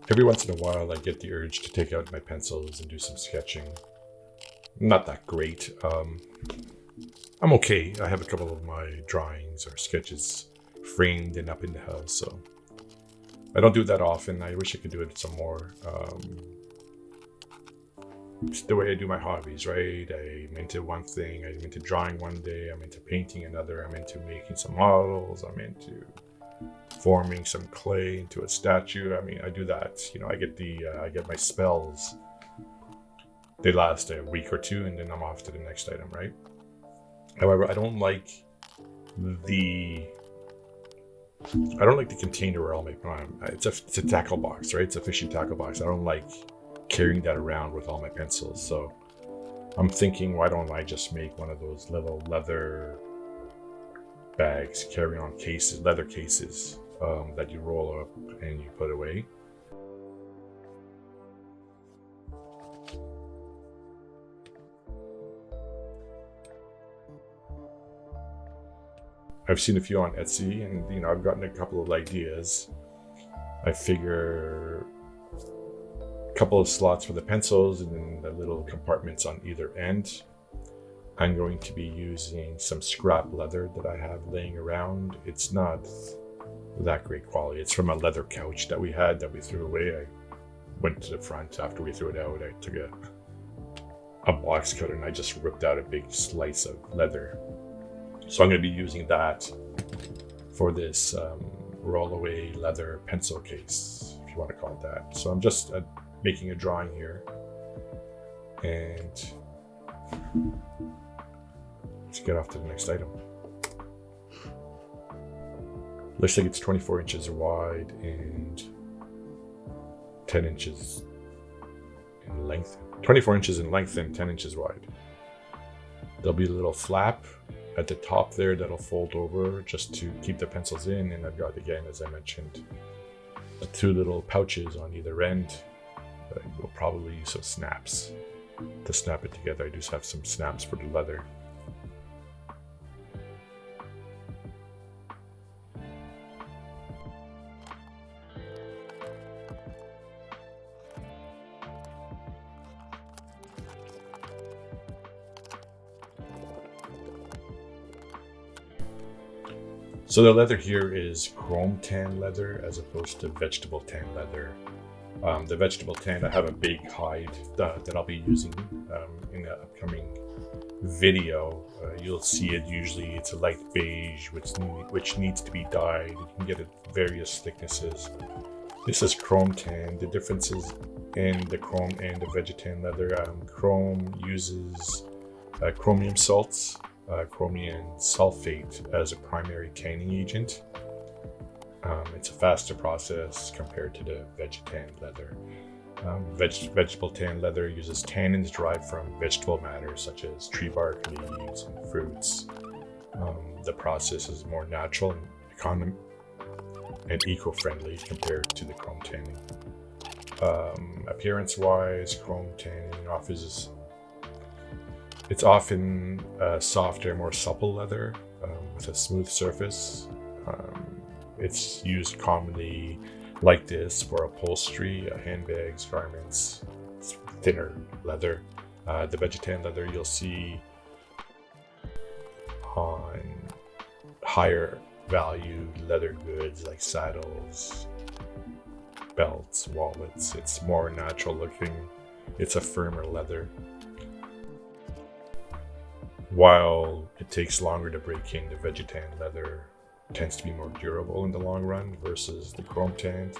Every once in a while, I get the urge to take out my pencils and do some sketching. Not that great. I'm okay. I have a couple of my drawings or sketches framed and up in the house, so I don't do that often. I wish I could do it some more. It's the way I do my hobbies, right? I'm into one thing. I'm into drawing one day. I'm into painting another. I'm into making some models. I'm into forming some clay into a statue. I mean, I do that. I get my spells. They last a week or two, and then I'm off to the next item, right? However, I don't like the container where I'll make mine. It's a tackle box, right? It's a fishing tackle box. I don't like carrying that around with all my pencils. So I'm thinking, why don't I just make one of those little leather bags, carry-on cases, leather cases that you roll up and you put away. I've seen a few on Etsy, and I've gotten a couple of ideas. I figure a couple of slots for the pencils and then the little compartments on either end. I'm going to be using some scrap leather that I have laying around. It's not that great quality. It's from a leather couch that we had that we threw away. I went to the front after we threw it out. I took a box cutter and I just ripped out a big slice of leather. So I'm going to be using that for this rollaway leather pencil case, if you want to call it that. So I'm just making a drawing here, and let's get off to the next item. Looks like it's 24 inches wide and 10 inches in length. 24 inches in length and 10 inches wide. There'll be a little flap at the top there that'll fold over just to keep the pencils in, and I've got, again, as I mentioned, two little pouches on either end. We'll probably use some snaps to snap it together. I do have some snaps for the leather. So the leather here is chrome tan leather as opposed to vegetable tan leather. The vegetable tan, I have a big hide that I'll be using in the upcoming video. You'll see it. Usually it's a light beige which needs to be dyed. You can get it various thicknesses. This is chrome tan. The differences in the chrome and the vegetan leather. Chrome uses chromium salts, chromium sulfate as a primary tanning agent. It's a faster process compared to the vegetan leather. Vegetable tan leather uses tannins derived from vegetable matter such as tree bark, leaves, and fruits. The process is more natural and eco-friendly compared to the chrome tanning. Appearance-wise, chrome tanning offers it's often a softer, more supple leather with a smooth surface. It's used commonly like this for upholstery, handbags, garments. It's thinner leather. The vegetan leather you'll see on higher value leather goods like saddles, belts, wallets. It's more natural looking. It's a firmer leather. While it takes longer to break in, the vegetan leather tends to be more durable in the long run versus the chrome tanned.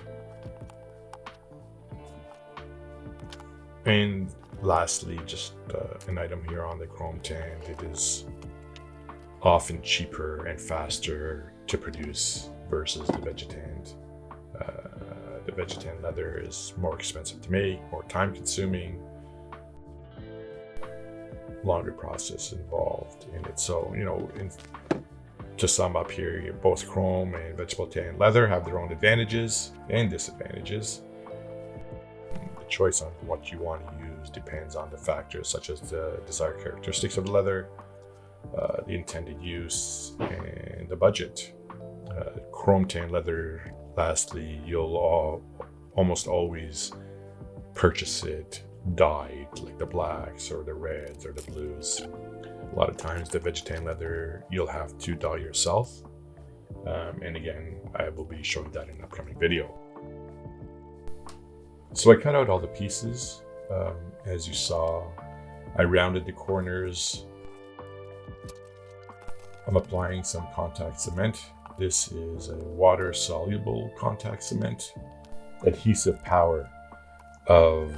And lastly, just an item here on the chrome tanned. It is often cheaper and faster to produce versus the vegetan. The vegetan leather is more expensive to make, more time consuming, longer process involved in it. So, to sum up here, both chrome and vegetable tan leather have their own advantages and disadvantages. The choice on what you want to use depends on the factors such as the desired characteristics of the leather, the intended use, and the budget. Chrome tan leather, lastly, you'll almost always purchase it dyed, like the blacks or the reds or the blues. A lot of times the vegetarian leather you'll have to dye yourself. And again, I will be showing that in an upcoming video. So I cut out all the pieces. As you saw, I rounded the corners. I'm applying some contact cement. This is a water-soluble contact cement. Adhesive power of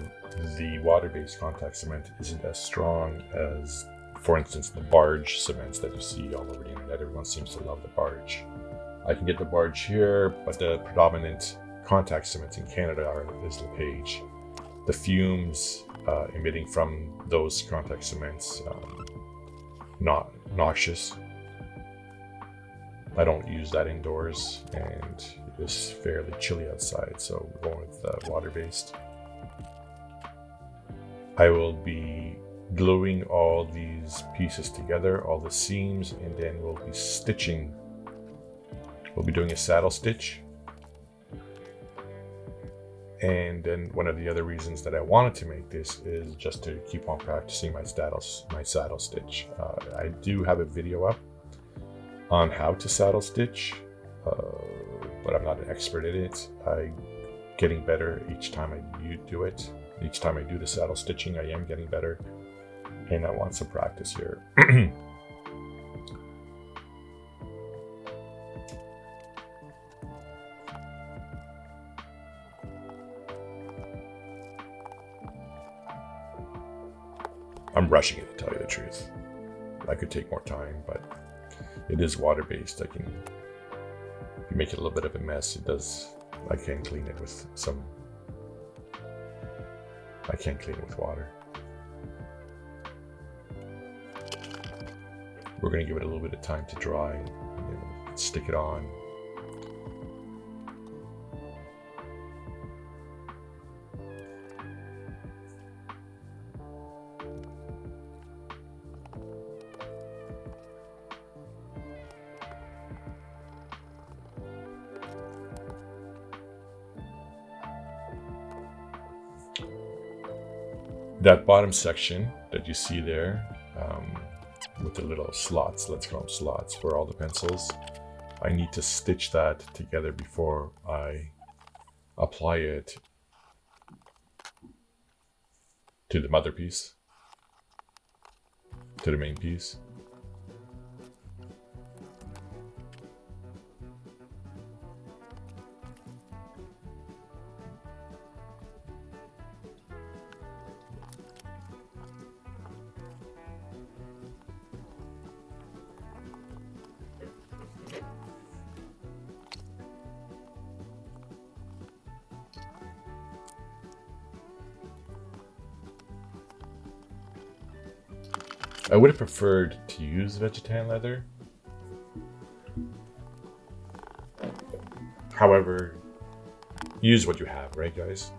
the water-based contact cement isn't as strong as, for instance, the barge cements that you see all over the internet. Everyone seems to love the barge. I can get the barge here, but the predominant contact cements in Canada is LePage. The fumes emitting from those contact cements, not noxious. I don't use that indoors, and it's fairly chilly outside, so we're going with water-based. I will be gluing all these pieces together, all the seams, and then we'll be stitching. We'll be doing a saddle stitch. And then one of the other reasons that I wanted to make this is just to keep on practicing my saddle stitch. I do have a video up on how to saddle stitch, but I'm not an expert at it. I'm getting better each time I do it. Each time I do the saddle stitching, I am getting better, and I want some practice here. I'm rushing it, to tell you the truth. I could take more time, but it is water-based. If you make it a little bit of a mess, I can clean it with water. We're going to give it a little bit of time to dry, and then we'll stick it on. That bottom section that you see there, with the little slots, let's call them slots, for all the pencils, I need to stitch that together before I apply it to the mother piece, to the main piece. I would have preferred to use vegetarian leather. However, use what you have, right, guys?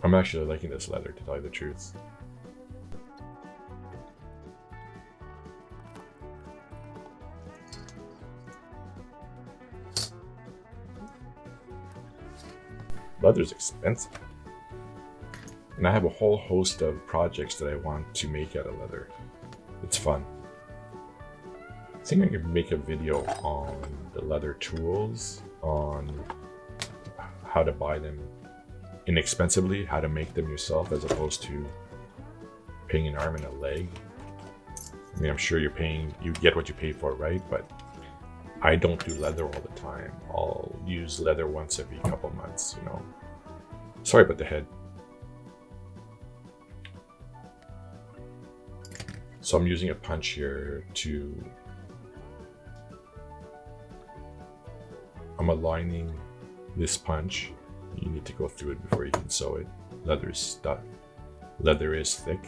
I'm actually liking this leather, to tell you the truth. Leather's expensive, and I have a whole host of projects that I want to make out of leather. It's fun. I think I could make a video on the leather tools, on how to buy them inexpensively, how to make them yourself as opposed to paying an arm and a leg. I mean, I'm sure you get what you pay for, right? But I don't do leather all the time. I'll use leather once every couple months, you know. Sorry about the head. So I'm using a punch here I'm aligning this punch. You need to go through it before you can sew it. Leather is thick.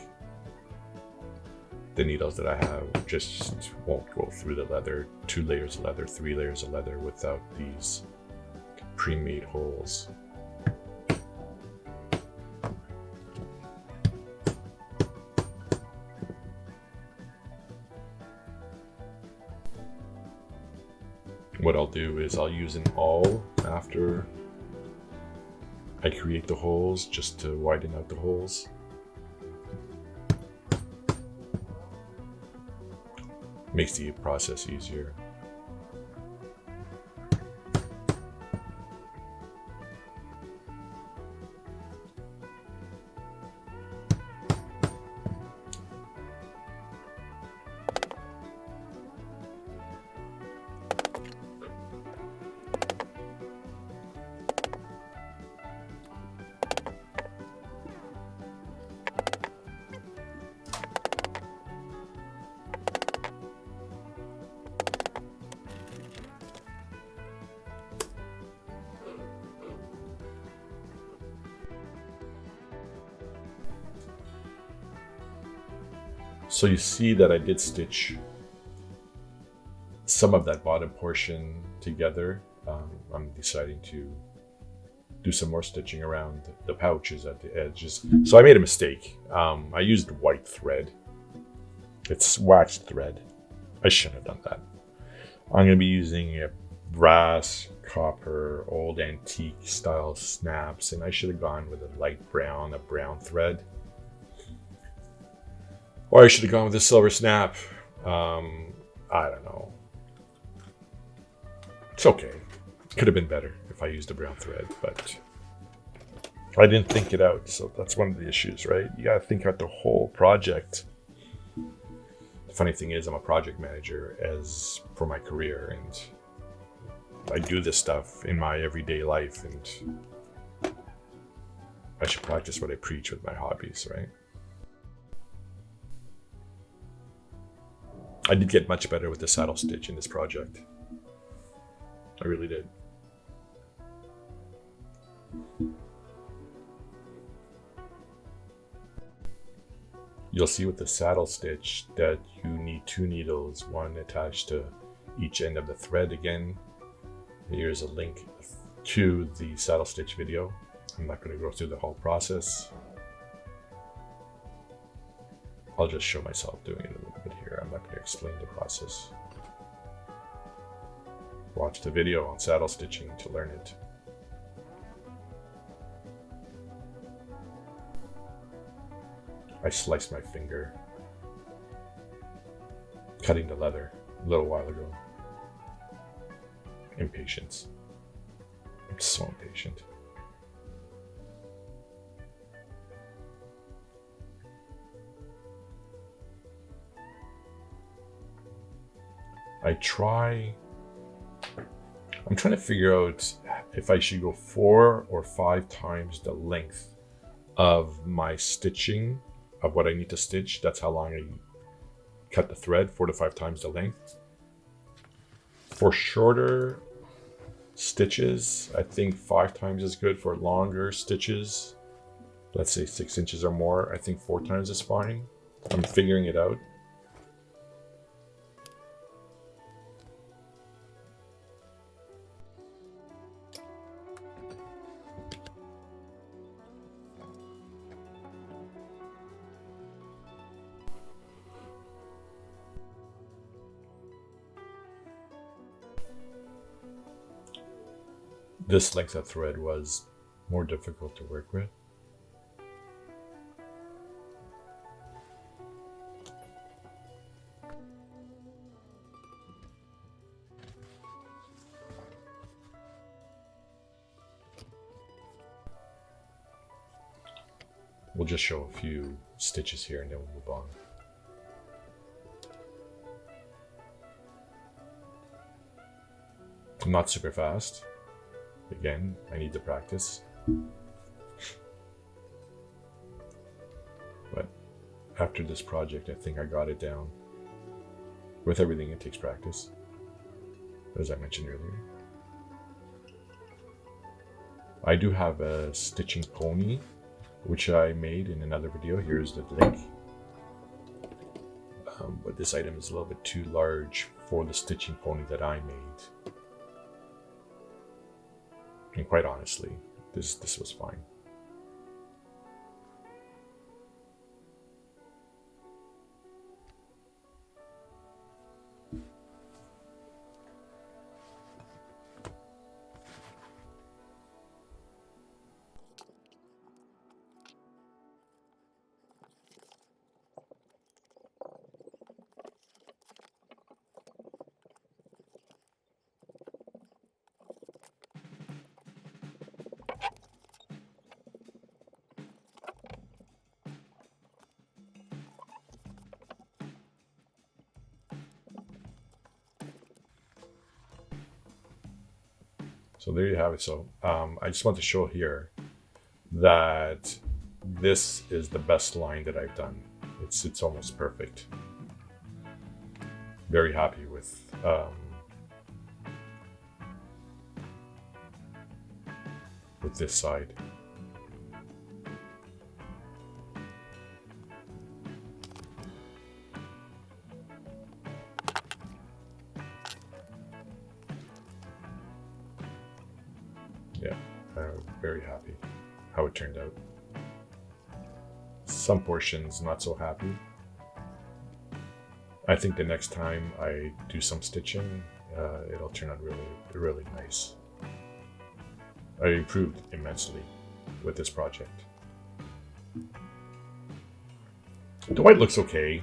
The needles that I have just won't go through the leather. 2 layers of leather, 3 layers of leather without these pre-made holes. what I'll do is I'll use an awl after I create the holes, just to widen out the holes. Makes the process easier. So you see that I did stitch some of that bottom portion together. I'm deciding to do some more stitching around the pouches at the edges. So I made a mistake. I used white thread. It's waxed thread. I shouldn't have done that. I'm going to be using a brass, copper, old antique style snaps, and I should have gone with a light brown, a brown thread. Or I should have gone with a silver snap. I don't know. It's okay. Could have been better if I used a brown thread, but I didn't think it out. So that's one of the issues, right? You gotta think out the whole project. The funny thing is I'm a project manager as for my career, and I do this stuff in my everyday life, and I should practice what I preach with my hobbies, right? I did get much better with the saddle stitch in this project. I really did. You'll see with the saddle stitch that you need 2 needles, one attached to each end of the thread again. Here's a link to the saddle stitch video. I'm not going to go through the whole process. I'll just show myself doing it a little bit here. I'm not going to explain the process. Watch the video on saddle stitching to learn it. I sliced my finger cutting the leather a little while ago. Impatience. I'm so impatient. I'm trying to figure out if I should go 4 or 5 times the length of my stitching of what I need to stitch. That's how long I cut the thread, 4 to 5 times the length. For shorter stitches, I think 5 times is good. For longer stitches, let's say 6 inches or more, I think 4 times is fine. I'm figuring it out. This length of thread was more difficult to work with. We'll just show a few stitches here and then we'll move on. I'm not super fast. Again, I need to practice. But after this project, I think I got it down. With everything, it takes practice, as I mentioned earlier. I do have a stitching pony, which I made in another video. Here's the link. But this item is a little bit too large for the stitching pony that I made. And quite honestly, this was fine. So there you have it. So I just want to show here that this is the best line that I've done. It's almost perfect. Very happy with this side. Yeah, I'm very happy how it turned out. Some portions not so happy. I think the next time I do some stitching, it'll turn out really nice. I improved immensely with this project. The white looks okay.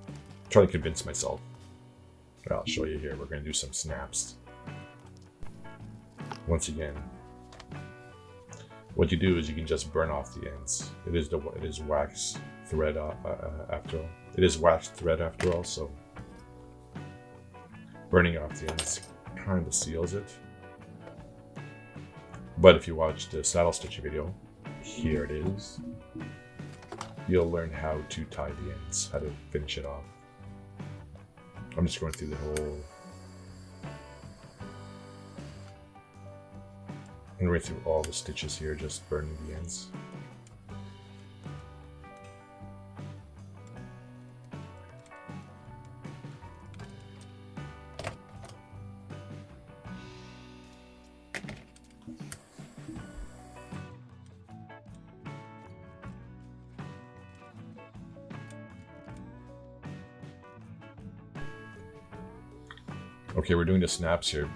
I'm trying to convince myself. I'll show you here. We're going to do some snaps. Once again, what you do is you can just burn off the ends. It is wax thread after all. It is waxed thread after all, so burning off the ends kind of seals it. But if you watch the saddle stitching video, here it is. You'll learn how to tie the ends, how to finish it off. I'm just going through the whole. I'm going through all the stitches here, just burning the ends. Okay, we're doing the snaps here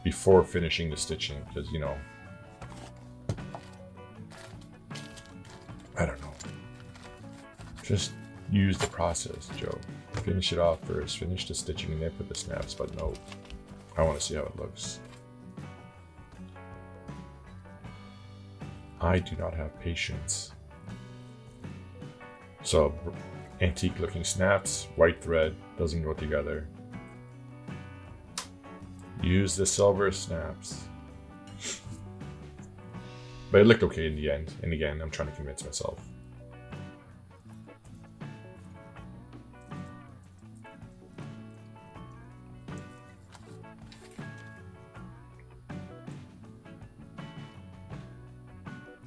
before finishing the stitching, because, you know, I don't know. Just use the process, Joe. Finish it off first, finish the stitching, and then put the snaps, but no. I want to see how it looks. I do not have patience. So, antique looking snaps, white thread, doesn't go together. Use the silver snaps. But it looked okay in the end. And again, I'm trying to convince myself.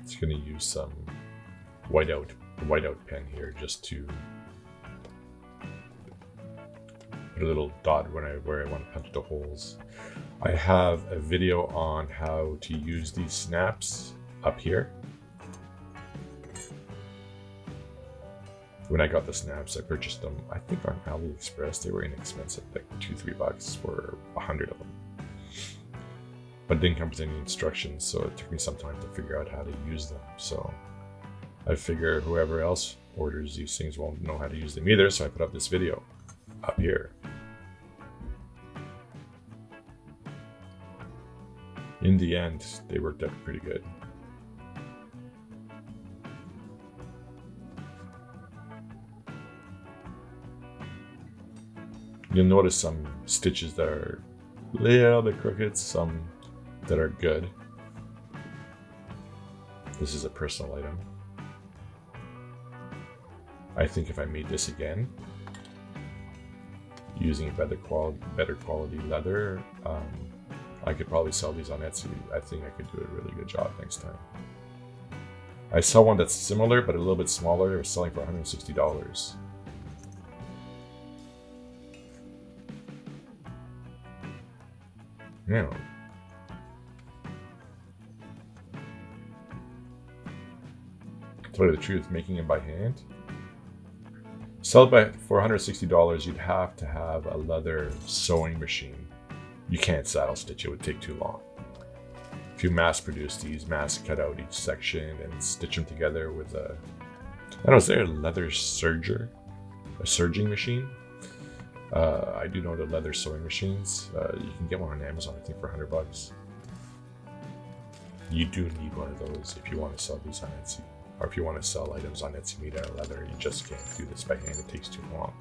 It's going to use some whiteout pen here just to put a little dot where I want to punch the holes. I have a video on how to use these snaps up here. When I got the snaps, I purchased them, I think on AliExpress. They were inexpensive, like $2-3 for 100 of them. But it didn't come with any instructions, so it took me some time to figure out how to use them. So I figure whoever else orders these things won't know how to use them either, so I put up this video up here. In the end, they worked out pretty good. You'll notice some stitches that are a little bit crooked, some that are good. This is a personal item. I think if I made this again, using better quality leather, I could probably sell these on Etsy. I think I could do a really good job next time. I saw one that's similar, but a little bit smaller. They were selling for $160. Yeah. To tell you the truth, making it by hand. Sell it for $160, you'd have to have a leather sewing machine. You can't saddle stitch, it would take too long. If you mass produce these, mass cut out each section and stitch them together with a, I don't know, is there a leather serger? A serging machine? I do know the leather sewing machines. You can get one on Amazon, I think, for $100. You do need one of those if you want to sell these on Etsy. Or if you want to sell items on Etsy made out of leather, you just can't do this by hand, it takes too long.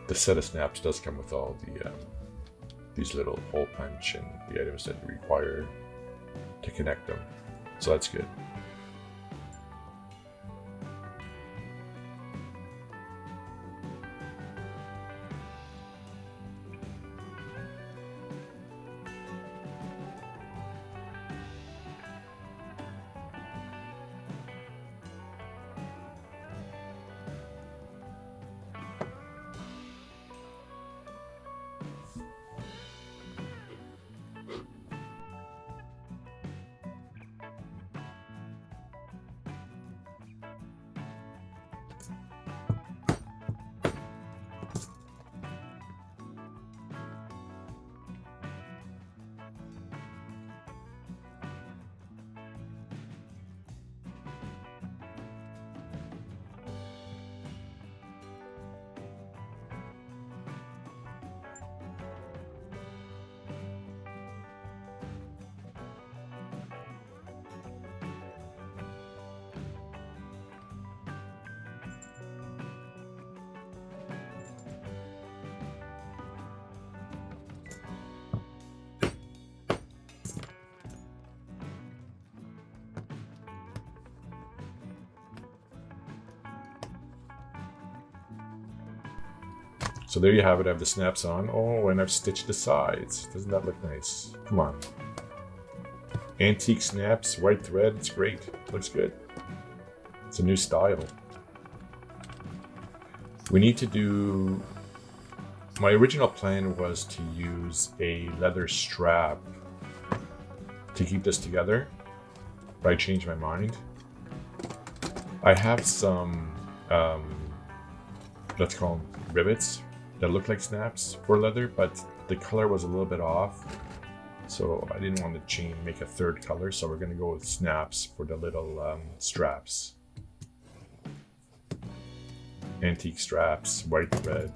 The set of snaps does come with all the these little hole punch and the items that you require to connect them, so that's good. So there you have it. I have the snaps on. Oh, and I've stitched the sides. Doesn't that look nice? Come on. Antique snaps, white thread. It's great. Looks good. It's a new style. We need to do... My original plan was to use a leather strap to keep this together, but I changed my mind. I have some, let's call them rivets that look like snaps for leather, but the color was a little bit off, so I didn't want to make a third color, so we're going to go with snaps for the little straps. Antique straps, white thread.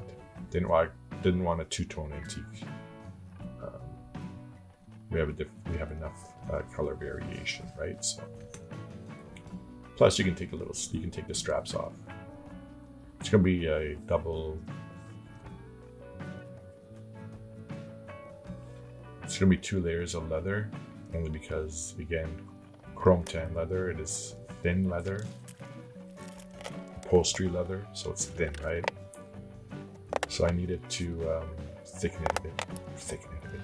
Didn't want a two-tone antique. We have enough color variation, right? So plus you can take the straps off. It's gonna be a double. It's gonna be 2 layers of leather, only because again, chrome tan leather. It is thin leather, upholstery leather, so it's thin, right? So I needed to thicken it a bit.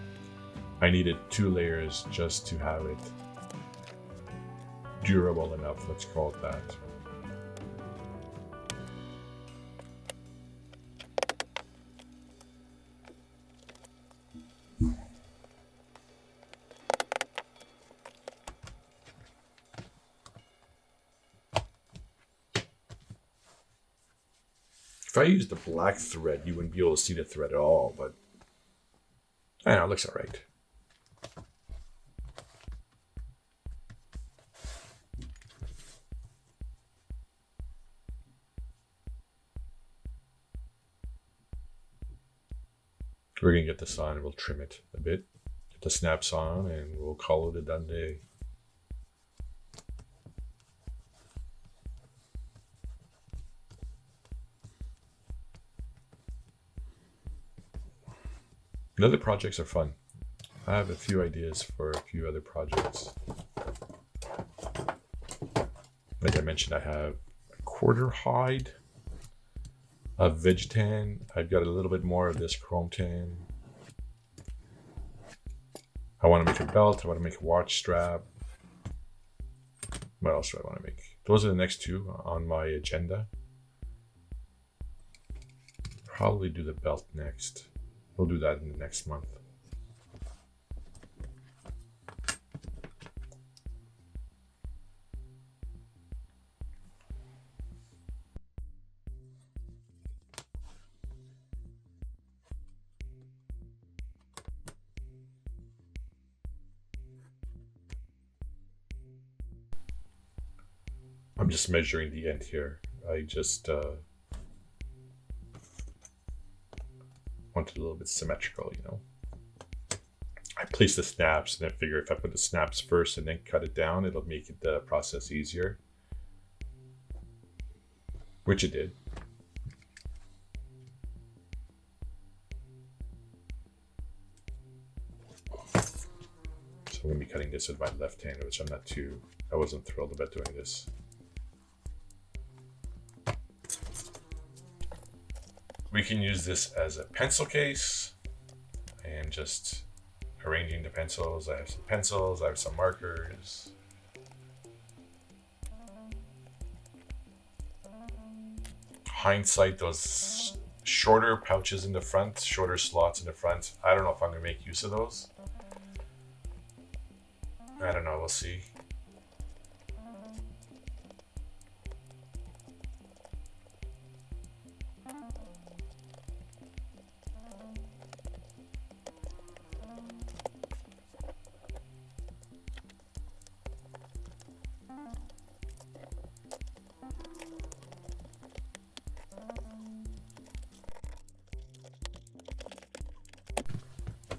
I needed 2 layers just to have it durable enough, let's call it that. If I used the black thread, you wouldn't be able to see the thread at all, but I don't know, it looks all right. We're gonna get this on and we'll trim it a bit, get the snaps on, and we'll call it a done day. Leather projects are fun. I have a few ideas for a few other projects. Like I mentioned, I have a quarter hide of veg tan. I've got a little bit more of this chrome tan. I want to make a belt. I want to make a watch strap. What else do I want to make? Those are the next 2 on my agenda. Probably do the belt next. We'll do that in the next month. I'm just measuring the end here. I just want it a little bit symmetrical, you know. I place the snaps, and I figure if I put the snaps first and then cut it down, it'll make the process easier, which it did. So I'm going to be cutting this with my left hand, which I wasn't thrilled about doing this. We can use this as a pencil case and just arranging the pencils. I have some pencils, I have some markers. Hindsight, those shorter pouches in the front, shorter slots in the front, I don't know if I'm going to make use of those. I don't know, we'll see.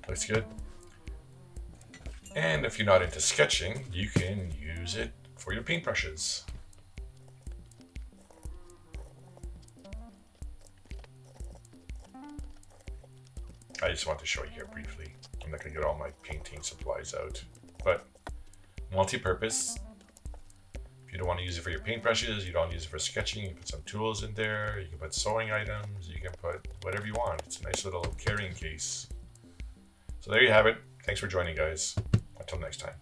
Looks good. And if you're not into sketching, you can use it for your paintbrushes. I just want to show you here briefly. I'm not going to get all my painting supplies out, but multi-purpose. If you don't want to use it for your paintbrushes, you don't use it for sketching, you can put some tools in there, you can put sewing items, you can put whatever you want. It's a nice little carrying case. So there you have it. Thanks for joining, guys. Until next time.